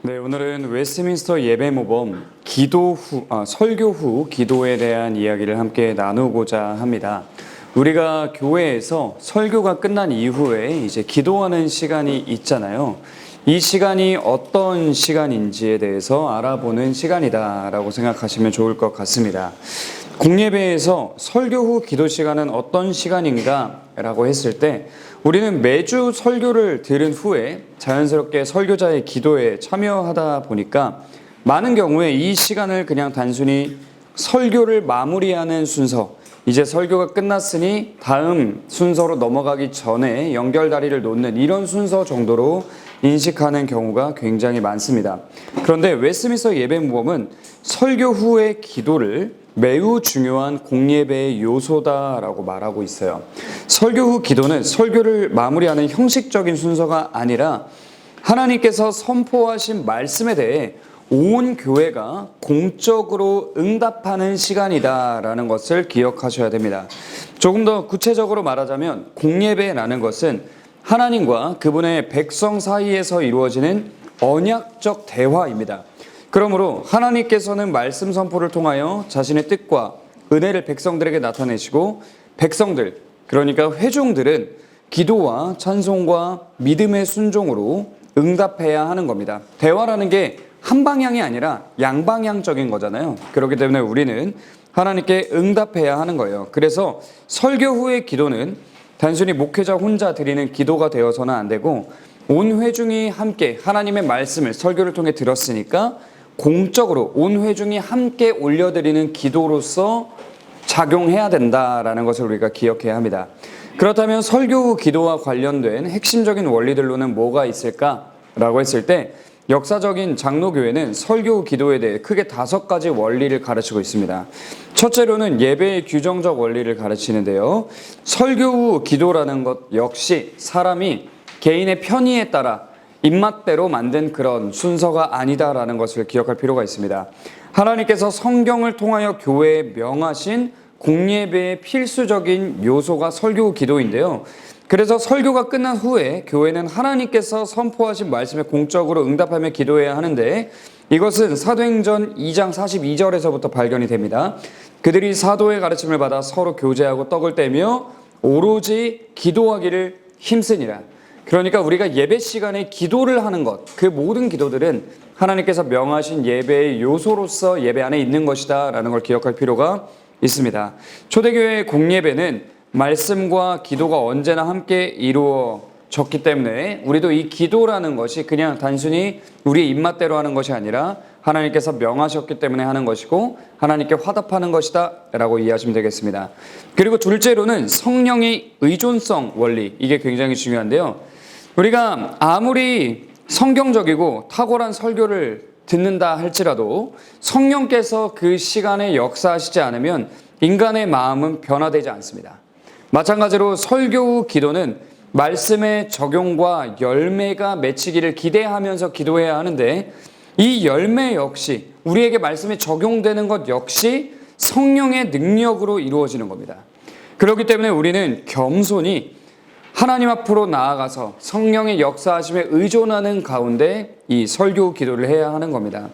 네, 오늘은 웨스트민스터 예배모범 설교 후 기도에 대한 이야기를 함께 나누고자 합니다. 우리가 교회에서 설교가 끝난 이후에 이제 기도하는 시간이 있잖아요. 이 시간이 어떤 시간인지에 대해서 알아보는 시간이다라고 생각하시면 좋을 것 같습니다. 공예배에서 설교 후 기도 시간은 어떤 시간인가 라고 했을 때 우리는 매주 설교를 들은 후에 자연스럽게 설교자의 기도에 참여하다 보니까 많은 경우에 이 시간을 그냥 단순히 설교를 마무리하는 순서, 이제 설교가 끝났으니 다음 순서로 넘어가기 전에 연결다리를 놓는 이런 순서 정도로 인식하는 경우가 굉장히 많습니다. 그런데 웨스트민스터 예배모범은 설교 후의 기도를 매우 중요한 공예배의 요소다라고 말하고 있어요. 설교 후 기도는 설교를 마무리하는 형식적인 순서가 아니라 하나님께서 선포하신 말씀에 대해 온 교회가 공적으로 응답하는 시간이다라는 것을 기억하셔야 됩니다. 조금 더 구체적으로 말하자면 공예배라는 것은 하나님과 그분의 백성 사이에서 이루어지는 언약적 대화입니다. 그러므로 하나님께서는 말씀 선포를 통하여 자신의 뜻과 은혜를 백성들에게 나타내시고 백성들, 그러니까 회중들은 기도와 찬송과 믿음의 순종으로 응답해야 하는 겁니다. 대화라는 게 한 방향이 아니라 양방향적인 거잖아요. 그렇기 때문에 우리는 하나님께 응답해야 하는 거예요. 그래서 설교 후의 기도는 단순히 목회자 혼자 드리는 기도가 되어서는 안 되고 온 회중이 함께 하나님의 말씀을 설교를 통해 들었으니까 공적으로 온 회중이 함께 올려드리는 기도로서 작용해야 된다라는 것을 우리가 기억해야 합니다. 그렇다면 설교 후 기도와 관련된 핵심적인 원리들로는 뭐가 있을까라고 했을 때 역사적인 장로교회는 설교 후 기도에 대해 크게 5가지 원리를 가르치고 있습니다. 첫째로는 예배의 규정적 원리를 가르치는데요. 설교 후 기도라는 것 역시 사람이 개인의 편의에 따라 입맛대로 만든 그런 순서가 아니다라는 것을 기억할 필요가 있습니다. 하나님께서 성경을 통하여 교회에 명하신 공예배의 필수적인 요소가 설교 후 기도인데요. 그래서 설교가 끝난 후에 교회는 하나님께서 선포하신 말씀에 공적으로 응답하며 기도해야 하는데 이것은 사도행전 2장 42절에서부터 발견이 됩니다. 그들이 사도의 가르침을 받아 서로 교제하고 떡을 떼며 오로지 기도하기를 힘쓰니라. 그러니까 우리가 예배 시간에 기도를 하는 것, 그 모든 기도들은 하나님께서 명하신 예배의 요소로서 예배 안에 있는 것이다 라는 걸 기억할 필요가 있습니다. 초대교회의 공예배는 말씀과 기도가 언제나 함께 이루어졌기 때문에 우리도 이 기도라는 것이 그냥 단순히 우리의 입맛대로 하는 것이 아니라 하나님께서 명하셨기 때문에 하는 것이고 하나님께 화답하는 것이다 라고 이해하시면 되겠습니다. 그리고 둘째로는 성령의 의존성 원리, 이게 굉장히 중요한데요. 우리가 아무리 성경적이고 탁월한 설교를 듣는다 할지라도 성령께서 그 시간에 역사하시지 않으면 인간의 마음은 변화되지 않습니다. 마찬가지로 설교 후 기도는 말씀의 적용과 열매가 맺히기를 기대하면서 기도해야 하는데 이 열매 역시 우리에게 말씀이 적용되는 것 역시 성령의 능력으로 이루어지는 겁니다. 그렇기 때문에 우리는 겸손히 하나님 앞으로 나아가서 성령의 역사하심에 의존하는 가운데 이 설교 후 기도를 해야 하는 겁니다.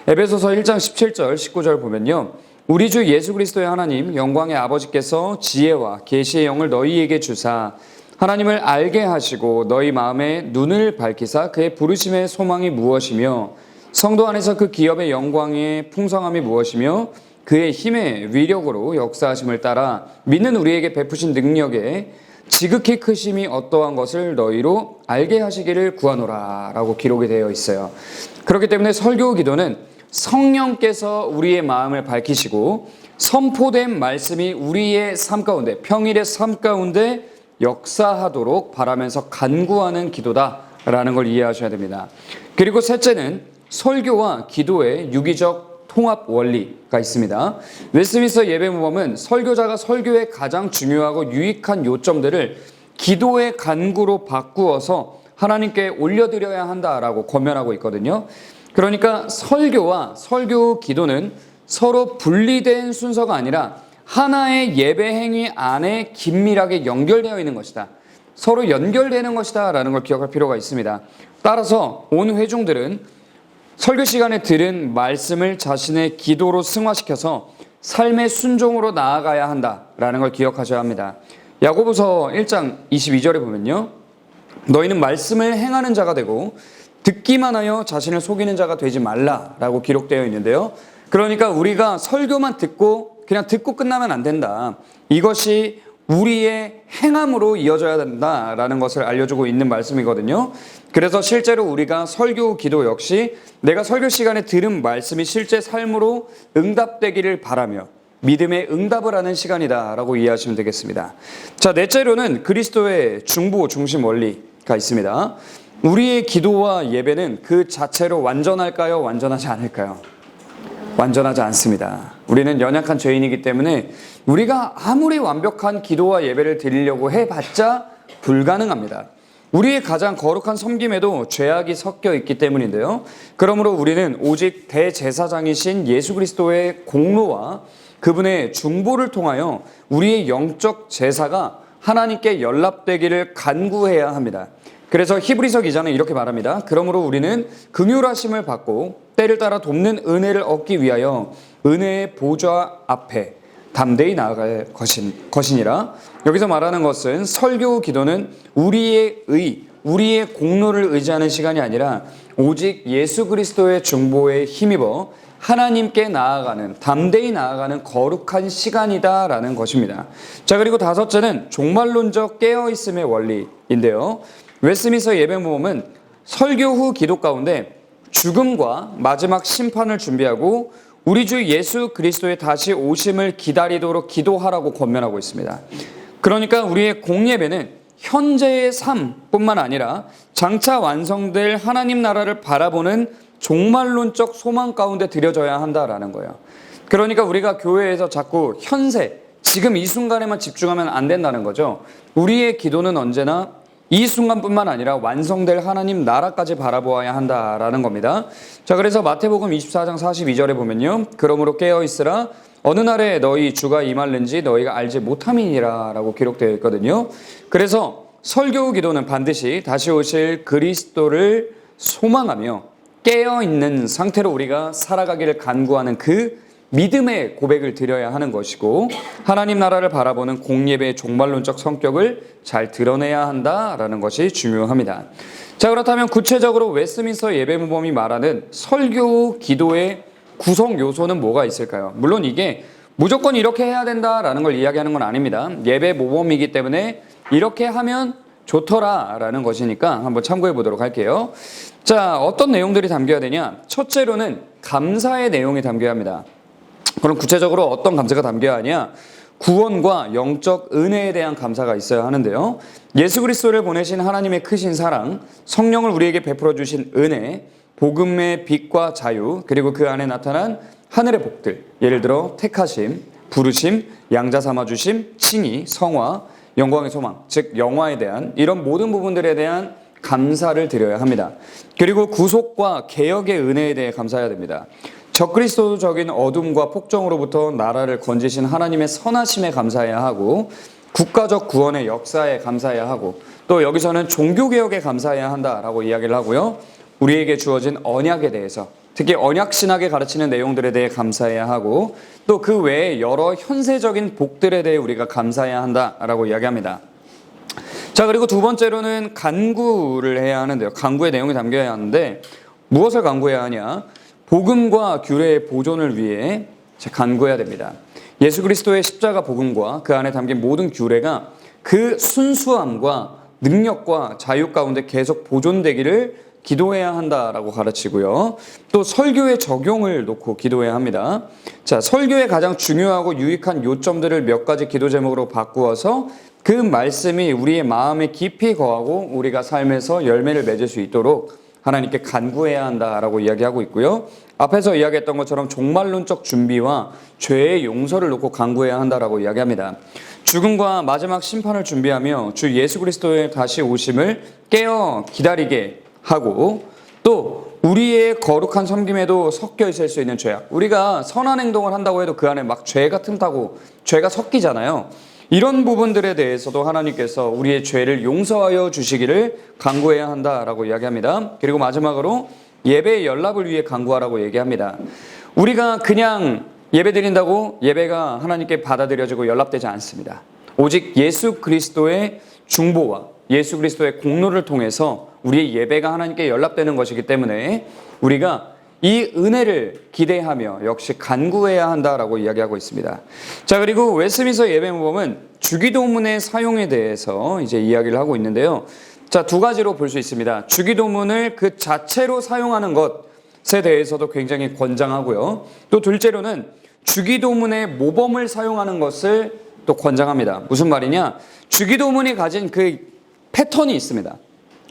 에베소서 1장 17절 19절 보면요, 우리 주 예수 그리스도의 하나님 영광의 아버지께서 지혜와 계시의 영을 너희에게 주사 하나님을 알게 하시고 너희 마음에 눈을 밝히사 그의 부르심의 소망이 무엇이며 성도 안에서 그 기업의 영광의 풍성함이 무엇이며 그의 힘의 위력으로 역사하심을 따라 믿는 우리에게 베푸신 능력에 지극히 크심이 어떠한 것을 너희로 알게 하시기를 구하노라 라고 기록이 되어 있어요. 그렇기 때문에 설교 기도는 성령께서 우리의 마음을 밝히시고 선포된 말씀이 우리의 삶 가운데, 평일의 삶 가운데 역사하도록 바라면서 간구하는 기도다라는 걸 이해하셔야 됩니다. 그리고 셋째는 설교와 기도의 유기적 통합 원리가 있습니다. 웨스트민스터 예배모범은 설교자가 설교의 가장 중요하고 유익한 요점들을 기도의 간구로 바꾸어서 하나님께 올려드려야 한다라고 권면하고 있거든요. 그러니까 설교와 설교 기도는 서로 분리된 순서가 아니라 하나의 예배 행위 안에 긴밀하게 연결되어 있는 것이다. 서로 연결되는 것이다 라는 걸 기억할 필요가 있습니다. 따라서 온 회중들은 설교 시간에 들은 말씀을 자신의 기도로 승화시켜서 삶의 순종으로 나아가야 한다라는 걸 기억하셔야 합니다. 야고보서 1장 22절에 보면요, 너희는 말씀을 행하는 자가 되고 듣기만 하여 자신을 속이는 자가 되지 말라라고 기록되어 있는데요. 그러니까 우리가 설교만 듣고 그냥 듣고 끝나면 안 된다. 이것이 우리의 행함으로 이어져야 된다라는 것을 알려주고 있는 말씀이거든요. 그래서 실제로 우리가 설교 기도 역시 내가 설교 시간에 들은 말씀이 실제 삶으로 응답되기를 바라며 믿음의 응답을 하는 시간이다라고 이해하시면 되겠습니다. 자, 넷째로는 그리스도의 중보 중심 원리가 있습니다. 우리의 기도와 예배는 그 자체로 완전할까요? 완전하지 않을까요? 완전하지 않습니다. 우리는 연약한 죄인이기 때문에 우리가 아무리 완벽한 기도와 예배를 드리려고 해봤자 불가능합니다. 우리의 가장 거룩한 섬김에도 죄악이 섞여 있기 때문인데요. 그러므로 우리는 오직 대제사장이신 예수 그리스도의 공로와 그분의 중보를 통하여 우리의 영적 제사가 하나님께 연락되기를 간구해야 합니다. 그래서 히브리서 기자는 이렇게 말합니다. 그러므로 우리는 긍휼하심을 받고 때를 따라 돕는 은혜를 얻기 위하여 은혜의 보좌 앞에 담대히 나아갈 것이니라. 여기서 말하는 것은 설교 기도는 우리의 공로를 의지하는 시간이 아니라 오직 예수 그리스도의 중보에 힘입어 하나님께 나아가는, 담대히 나아가는 거룩한 시간이다라는 것입니다. 자, 그리고 다섯째는 종말론적 깨어있음의 원리인데요. 웨스민스터 예배모범은 설교 후 기도 가운데 죽음과 마지막 심판을 준비하고 우리 주 예수 그리스도의 다시 오심을 기다리도록 기도하라고 권면하고 있습니다. 그러니까 우리의 공예배는 현재의 삶뿐만 아니라 장차 완성될 하나님 나라를 바라보는 종말론적 소망 가운데 드려져야 한다라는 거예요. 그러니까 우리가 교회에서 자꾸 현세, 지금 이 순간에만 집중하면 안 된다는 거죠. 우리의 기도는 언제나 이 순간뿐만 아니라 완성될 하나님 나라까지 바라보아야 한다라는 겁니다. 자, 그래서 마태복음 24장 42절에 보면요, 그러므로 깨어있으라 어느 날에 너희 주가 임할는지 너희가 알지 못함이니라 라고 기록되어 있거든요. 그래서 설교 기도는 반드시 다시 오실 그리스도를 소망하며 깨어있는 상태로 우리가 살아가기를 간구하는 그 믿음의 고백을 드려야 하는 것이고, 하나님 나라를 바라보는 공예배의 종말론적 성격을 잘 드러내야 한다라는 것이 중요합니다. 자, 그렇다면 구체적으로 웨스민스터 예배모범이 말하는 설교 기도의 구성 요소는 뭐가 있을까요? 물론 이게 무조건 이렇게 해야 된다라는 걸 이야기하는 건 아닙니다. 예배 모범이기 때문에 이렇게 하면 좋더라라는 것이니까 한번 참고해 보도록 할게요. 자, 어떤 내용들이 담겨야 되냐? 첫째로는 감사의 내용이 담겨야 합니다. 그럼 구체적으로 어떤 감사가 담겨야 하냐? 구원과 영적 은혜에 대한 감사가 있어야 하는데요. 예수 그리스도를 보내신 하나님의 크신 사랑, 성령을 우리에게 베풀어 주신 은혜, 복음의 빛과 자유, 그리고 그 안에 나타난 하늘의 복들, 예를 들어 택하심, 부르심, 양자 삼아주심, 칭의, 성화, 영광의 소망, 즉 영화에 대한 이런 모든 부분들에 대한 감사를 드려야 합니다. 그리고 구속과 개혁의 은혜에 대해 감사해야 됩니다. 적그리스도적인 어둠과 폭정으로부터 나라를 건지신 하나님의 선하심에 감사해야 하고, 국가적 구원의 역사에 감사해야 하고, 또 여기서는 종교개혁에 감사해야 한다라고 이야기를 하고요. 우리에게 주어진 언약에 대해서, 특히 언약신학에 가르치는 내용들에 대해 감사해야 하고, 또 그 외에 여러 현세적인 복들에 대해 우리가 감사해야 한다라고 이야기합니다. 자, 그리고 두 번째로는 간구를 해야 하는데요. 간구의 내용이 담겨야 하는데 무엇을 간구해야 하냐? 복음과 규례의 보존을 위해 간구해야 됩니다. 예수 그리스도의 십자가 복음과 그 안에 담긴 모든 규례가 그 순수함과 능력과 자유 가운데 계속 보존되기를 기도해야 한다라고 가르치고요. 또 설교의 적용을 놓고 기도해야 합니다. 자, 설교의 가장 중요하고 유익한 요점들을 몇 가지 기도 제목으로 바꾸어서 그 말씀이 우리의 마음에 깊이 거하고 우리가 삶에서 열매를 맺을 수 있도록 하나님께 간구해야 한다라고 이야기하고 있고요. 앞에서 이야기했던 것처럼 종말론적 준비와 죄의 용서를 놓고 간구해야 한다라고 이야기합니다. 죽음과 마지막 심판을 준비하며 주 예수 그리스도의 다시 오심을 깨어 기다리게 하고, 또 우리의 거룩한 섬김에도 섞여 있을 수 있는 죄악, 우리가 선한 행동을 한다고 해도 그 안에 막 죄가 틈타고 죄가 섞이잖아요. 이런 부분들에 대해서도 하나님께서 우리의 죄를 용서하여 주시기를 간구해야 한다라고 이야기합니다. 그리고 마지막으로 예배의 연락을 위해 간구하라고 얘기합니다. 우리가 그냥 예배 드린다고 예배가 하나님께 받아들여지고 연락되지 않습니다. 오직 예수 그리스도의 중보와 예수 그리스도의 공로를 통해서 우리의 예배가 하나님께 연락되는 것이기 때문에 우리가 이 은혜를 기대하며 역시 간구해야 한다라고 이야기하고 있습니다. 자, 그리고 웨스민스터 예배모범은 주기도문의 사용에 대해서 이제 이야기를 하고 있는데요. 자, 두 가지로 볼 수 있습니다. 주기도문을 그 자체로 사용하는 것에 대해서도 굉장히 권장하고요. 또 둘째로는 주기도문의 모범을 사용하는 것을 또 권장합니다. 무슨 말이냐? 주기도문이 가진 그 패턴이 있습니다.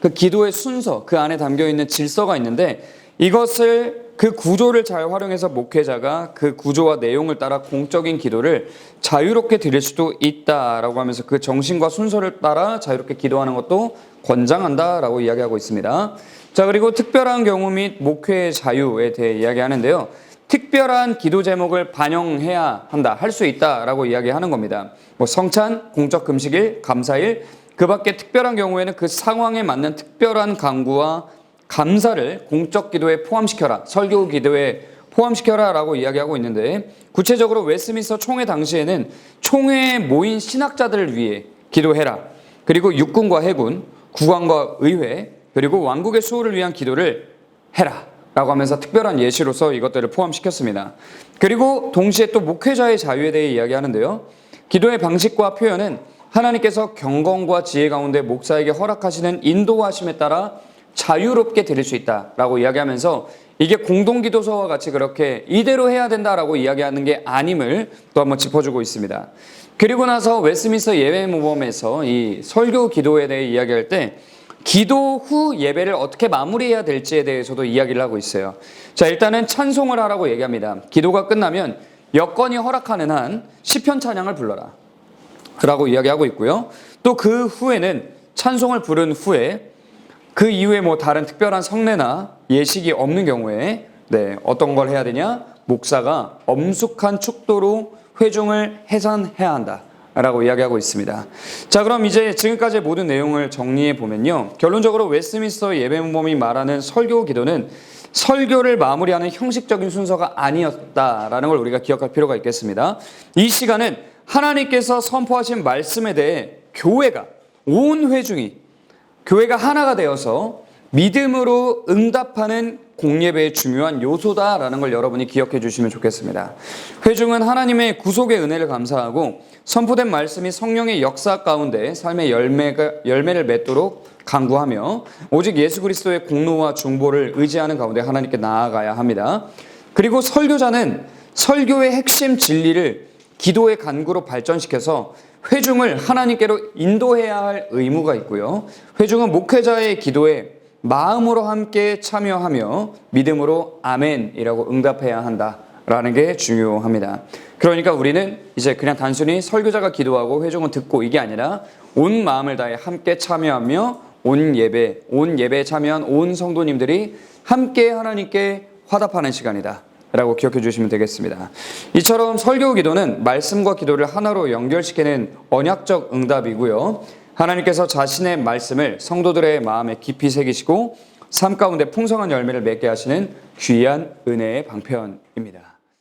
그 기도의 순서, 그 안에 담겨 있는 질서가 있는데 이것을 그 구조를 잘 활용해서 목회자가 그 구조와 내용을 따라 공적인 기도를 자유롭게 드릴 수도 있다라고 하면서 그 정신과 순서를 따라 자유롭게 기도하는 것도 권장한다라고 이야기하고 있습니다. 자, 그리고 특별한 경우 및 목회의 자유에 대해 이야기하는데요. 특별한 기도 제목을 반영해야 한다, 할 수 있다라고 이야기하는 겁니다. 뭐 성찬, 공적 금식일, 감사일, 그 밖에 특별한 경우에는 그 상황에 맞는 특별한 간구와 감사를 공적 기도에 포함시켜라, 설교 기도에 포함시켜라 라고 이야기하고 있는데, 구체적으로 웨스민스터 총회 당시에는 총회에 모인 신학자들을 위해 기도해라, 그리고 육군과 해군, 국왕과 의회, 그리고 왕국의 수호를 위한 기도를 해라 라고 하면서 특별한 예시로서 이것들을 포함시켰습니다. 그리고 동시에 또 목회자의 자유에 대해 이야기하는데요. 기도의 방식과 표현은 하나님께서 경건과 지혜 가운데 목사에게 허락하시는 인도하심에 따라 자유롭게 드릴 수 있다라고 이야기하면서 이게 공동기도서와 같이 그렇게 이대로 해야 된다라고 이야기하는 게 아님을 또 한번 짚어주고 있습니다. 그리고 나서 웨스민스터 예배모범에서 이 설교 기도에 대해 이야기할 때 기도 후 예배를 어떻게 마무리해야 될지에 대해서도 이야기를 하고 있어요. 자, 일단은 찬송을 하라고 얘기합니다. 기도가 끝나면 여건이 허락하는 한 시편 찬양을 불러라 라고 이야기하고 있고요. 또 그 후에는 찬송을 부른 후에 그 이후에 뭐 다른 특별한 성례나 예식이 없는 경우에 어떤 걸 해야 되냐? 목사가 엄숙한 축도로 회중을 해산해야 한다 라고 이야기하고 있습니다. 자, 그럼 이제 지금까지 모든 내용을 정리해 보면요. 결론적으로 웨스민스터 예배모범이 말하는 설교 기도는 설교를 마무리하는 형식적인 순서가 아니었다라는 걸 우리가 기억할 필요가 있겠습니다. 이 시간은 하나님께서 선포하신 말씀에 대해 교회가, 온 회중이 교회가 하나가 되어서 믿음으로 응답하는 공예배의 중요한 요소다라는 걸 여러분이 기억해 주시면 좋겠습니다. 회중은 하나님의 구속의 은혜를 감사하고 선포된 말씀이 성령의 역사 가운데 삶의 열매를 맺도록 간구하며 오직 예수 그리스도의 공로와 중보를 의지하는 가운데 하나님께 나아가야 합니다. 그리고 설교자는 설교의 핵심 진리를 기도의 간구로 발전시켜서 회중을 하나님께로 인도해야 할 의무가 있고요. 회중은 목회자의 기도에 마음으로 함께 참여하며 믿음으로 아멘이라고 응답해야 한다라는 게 중요합니다. 그러니까 우리는 이제 그냥 단순히 설교자가 기도하고 회중은 듣고 이게 아니라 온 마음을 다해 함께 참여하며 온 예배에 참여한 온 성도님들이 함께 하나님께 화답하는 시간이다 라고 기억해 주시면 되겠습니다. 이처럼 설교 기도는 말씀과 기도를 하나로 연결시키는 언약적 응답이고요. 하나님께서 자신의 말씀을 성도들의 마음에 깊이 새기시고 삶 가운데 풍성한 열매를 맺게 하시는 귀한 은혜의 방편입니다.